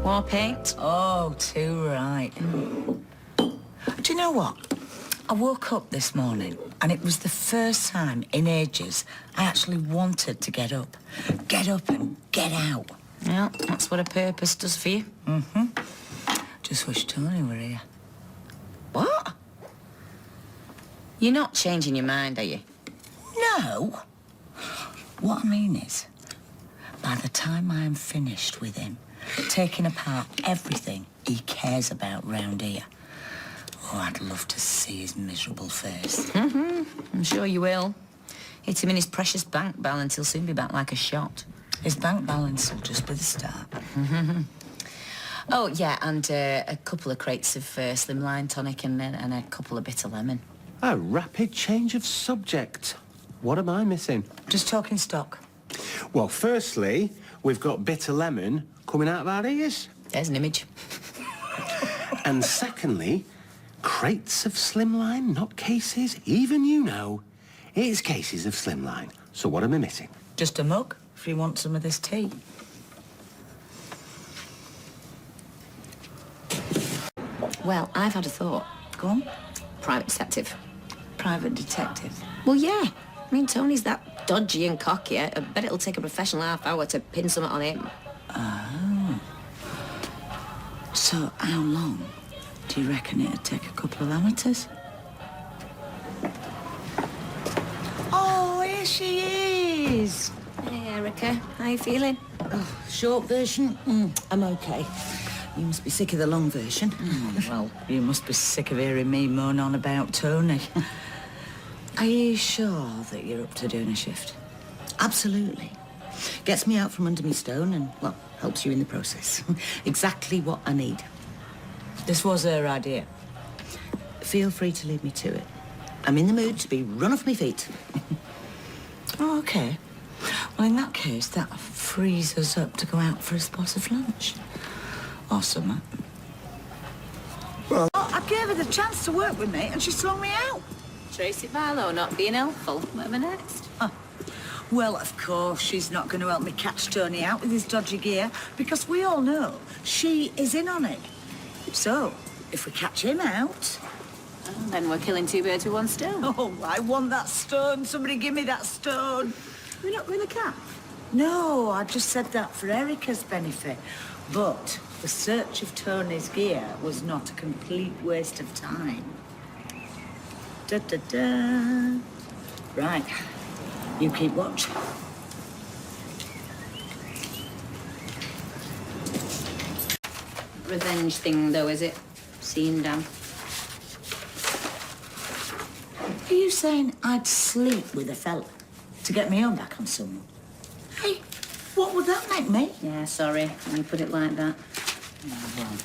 War paint? Oh, too right. Do you know what? I woke up this morning and it was the first time in ages I actually wanted to get up. Get up and get out. Yeah, that's what a purpose does for you. Mm-hmm. Just wish Tony were here. What? You're not changing your mind, are you? No. What I mean is, by the time I am finished with him, taking apart everything he cares about round here, oh, I'd love to see his miserable face. Mm-hmm. I'm sure you will. Hit him in his precious bank balance. He'll soon be back like a shot. His bank balance will just be the start. Mm-hmm. Oh, yeah, and a couple of crates of slimline tonic and a couple of bitter lemon. A rapid change of subject. What am I missing? Just talking stock. Well, firstly, we've got bitter lemon coming out of our ears. There's an image. And secondly, crates of slimline, not cases. Even you know, it's cases of slimline. So what am I missing? Just a mug, if you want some of this tea. Well, I've had a thought. Go on. Private detective. Private detective. Well, yeah. I mean, Tony's that dodgy and cocky. I bet it'll take a professional half hour to pin something on him. Oh. So how long do you reckon it'd take a couple of amateurs? Oh, here she is. Hey, Erica. How you feeling? Oh, short version? I'm okay. You must be sick of the long version. Well, you must be sick of hearing me moan on about Tony. Are you sure that you're up to doing a shift? Absolutely. Gets me out from under me stone and, well, helps you in the process. Exactly what I need. This was her idea. Feel free to lead me to it. I'm in the mood to be run off my feet. Oh, OK. Well, in that case, that frees us up to go out for a spot of lunch. Awesome. Well, I gave her the chance to work with me and she slung me out. Tracy Barlow not being helpful. Whatever next? Well, of course, she's not going to help me catch Tony out with his dodgy gear because we all know she is in on it. So, if we catch him out... Well, then we're killing two birds with one stone. Oh, I want that stone. Somebody give me that stone. We're not going to cap. No, I just said that for Erica's benefit. But the search of Tony's gear was not a complete waste of time. Da-da-da. Right. You keep watch. Revenge thing, though, is it? Seeing Dan. Are you saying I'd sleep with a fella to get my own back on someone? Hey, what would that make me? Yeah, sorry, when you put it like that. No, well,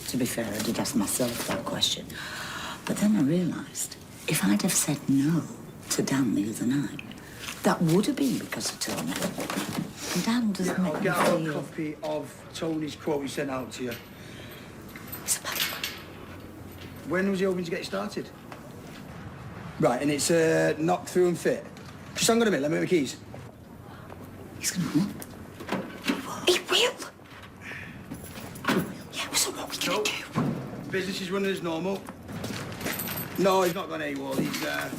to be fair, I did ask myself that question. But then I realised if I'd have said no to Dan the other night, that would have been because of Tony. And Dan doesn't make I'll me get out a feel... copy of Tony's quote he sent out to you. It's a bad one. When was he hoping to get you started? Right, and it's knock through and fit. Just hang on a minute, let me get my keys. He's going to what? He will. Yeah, so what are we going to do? Business is running as normal. No, he's not gone AWOL. He's on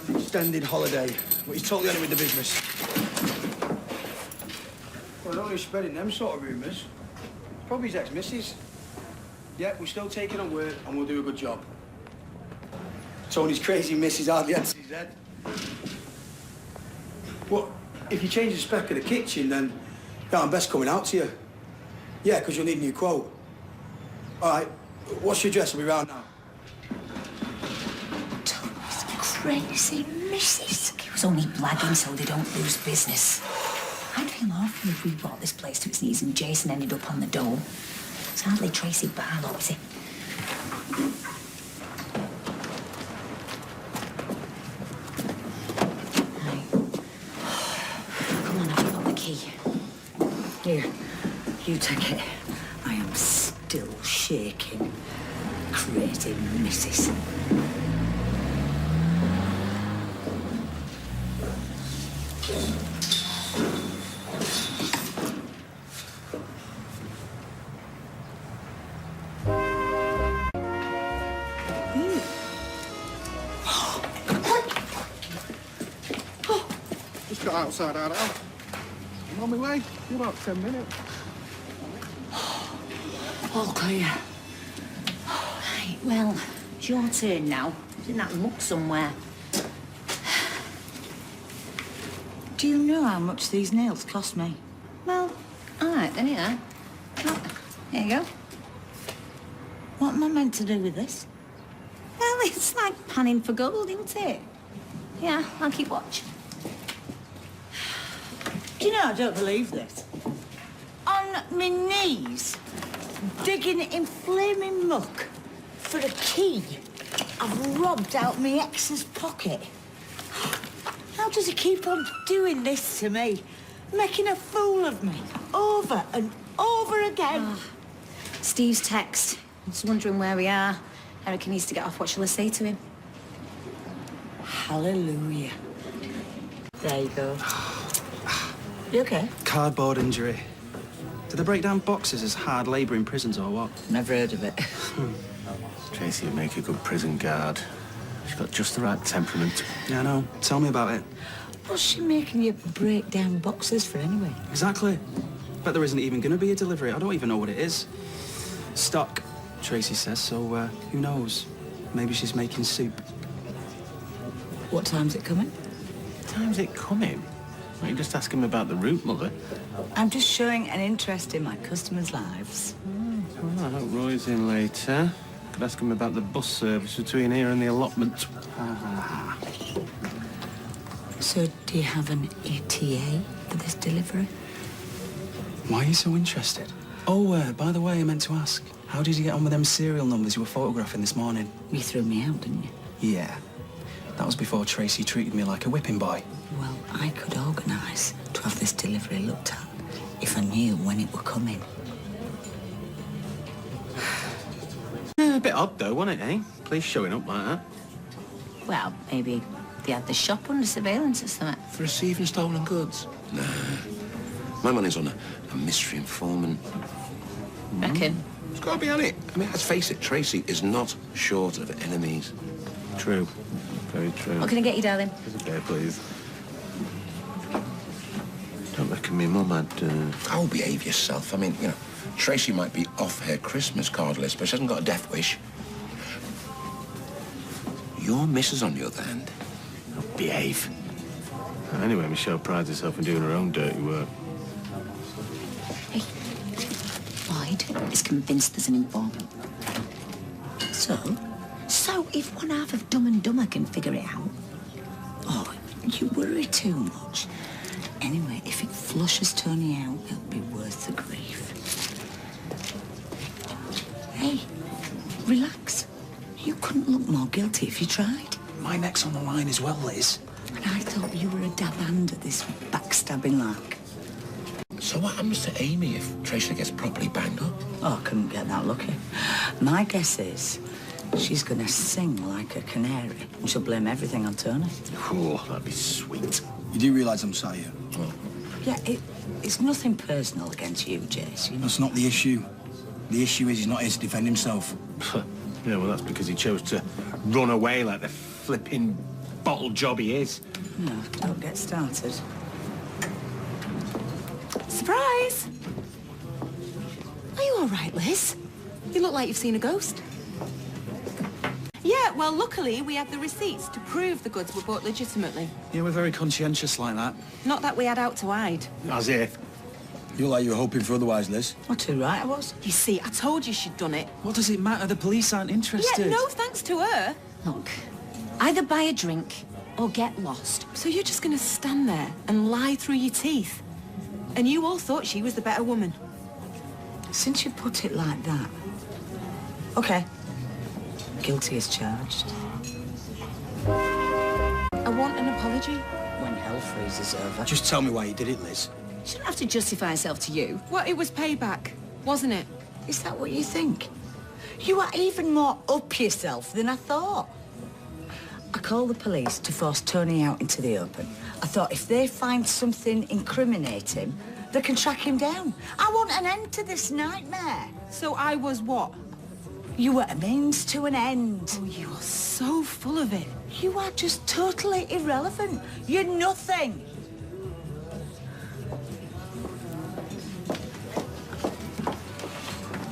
an extended holiday. But he's totally on it with the business. Well, I don't know who's spreading them sort of rumours. Probably his ex-missus. Yeah, we're still taking on work and we'll do a good job. Tony's crazy missus hardly answers his head. Well, if you change the spec of the kitchen, then yeah, I'm best coming out to you. Yeah, because you'll need a new quote. All right, what's your address? I'll be round now. Tony's crazy missus. He was only blagging so they don't lose business. I'd feel awful if we brought this place to its knees and Jason ended up on the dole. It's hardly Tracy Barlow, is it? Come on, I've got the key. Here, you take it. I am still shaking. Crazy missus. outside our house. I'm on my way. In about 10 minutes. All clear. Right, well, it's your turn now. It's in that muck somewhere. Do you know how much these nails cost me? Well, all right then, yeah. Oh, here you go. What am I meant to do with this? Well, it's like panning for gold, isn't it? Yeah, I'll keep watch. Do you know, I don't believe this. On my knees, digging in flaming muck for a key I've robbed out my ex's pocket. How does he keep on doing this to me? Making a fool of me over and over again. Steve's text. He's wondering where we are. I reckon he needs to get off. What shall I say to him? Hallelujah. There you go. You okay? Cardboard injury. Do they break down boxes as hard labour in prisons or what? Never heard of it. Tracy would make a good prison guard. She's got just the right temperament. Yeah, I know. Tell me about it. What's she making you break down boxes for anyway? Exactly. Bet there isn't even going to be a delivery. I don't even know what it is. Stock, Tracy says, so who knows? Maybe she's making soup. What time's it coming? Time's it coming? Why don't you just ask him about the route, Mother? I'm just showing an interest in my customers' lives. Well, I hope Roy's in later. Could ask him about the bus service between here and the allotment. So, do you have an ETA for this delivery? Why are you so interested? Oh, by the way, I meant to ask. How did you get on with them serial numbers you were photographing this morning? You threw me out, didn't you? Yeah. That was before Tracy treated me like a whipping boy. Well, I could organise to have this delivery looked at if I knew when it were coming. A bit odd, though, wasn't it, eh? Police showing up like that. Well, maybe they had the shop under surveillance or something. For receiving stolen goods? Nah. My money's on a mystery informant. Reckon? It's got to be on it. I mean, let's face it, Tracy is not short of enemies. True. Very true. What can I get you, darling? There's a bear, please. Don't reckon me mum had... Oh, behave yourself. I mean, you know, Tracy might be off her Christmas card list, but she hasn't got a death wish. Your missus, on the other hand... Oh, behave. Anyway, Michelle prides herself in doing her own dirty work. Hey, Lloyd is convinced there's an informant. So? So if one half of Dumb and Dumber can figure it out... Oh, you worry too much. Anyway, if it flushes Tony out, it'll be worth the grief. Hey, relax. You couldn't look more guilty if you tried. My neck's on the line as well, Liz. And I thought you were a dab hand at this backstabbing lark. So what happens to Amy if Tracy gets properly banged up? Oh, I couldn't get that lucky. My guess is she's gonna sing like a canary and she'll blame everything on Tony. Oh, that'd be sweet. You do realise I'm sat here? Yeah, it's nothing personal against you, Jace. You know? That's not the issue. The issue is he's not here to defend himself. Yeah, well, that's because he chose to run away like the flipping bottle job he is. No, don't get started. Surprise! Are you all right, Liz? You look like you've seen a ghost. Yeah, well, luckily we have the receipts to prove the goods were bought legitimately. Yeah, we're very conscientious like that. Not that we had out to hide. As if. You look like you were hoping for otherwise, Liz. Not too right, I was. You see, I told you she'd done it. What does it matter? The police aren't interested. Yeah, no thanks to her. Look, either buy a drink or get lost. So you're just going to stand there and lie through your teeth? And you all thought she was the better woman. Since you put it like that. Okay. Guilty as charged. I want an apology. When hell freezes over. Just tell me why you did it, Liz. She don't have to justify herself to you. Well, it was payback, wasn't it? Is that what you think? You are even more up yourself than I thought. I called the police to force Tony out into the open. I thought if they find something incriminating, they can track him down. I want an end to this nightmare. So I was what? You were a means to an end. Oh, you are so full of it. You are just totally irrelevant. You're nothing.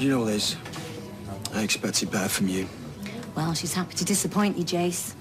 You know, Liz, I expected better from you. Well, she's happy to disappoint you, Jace.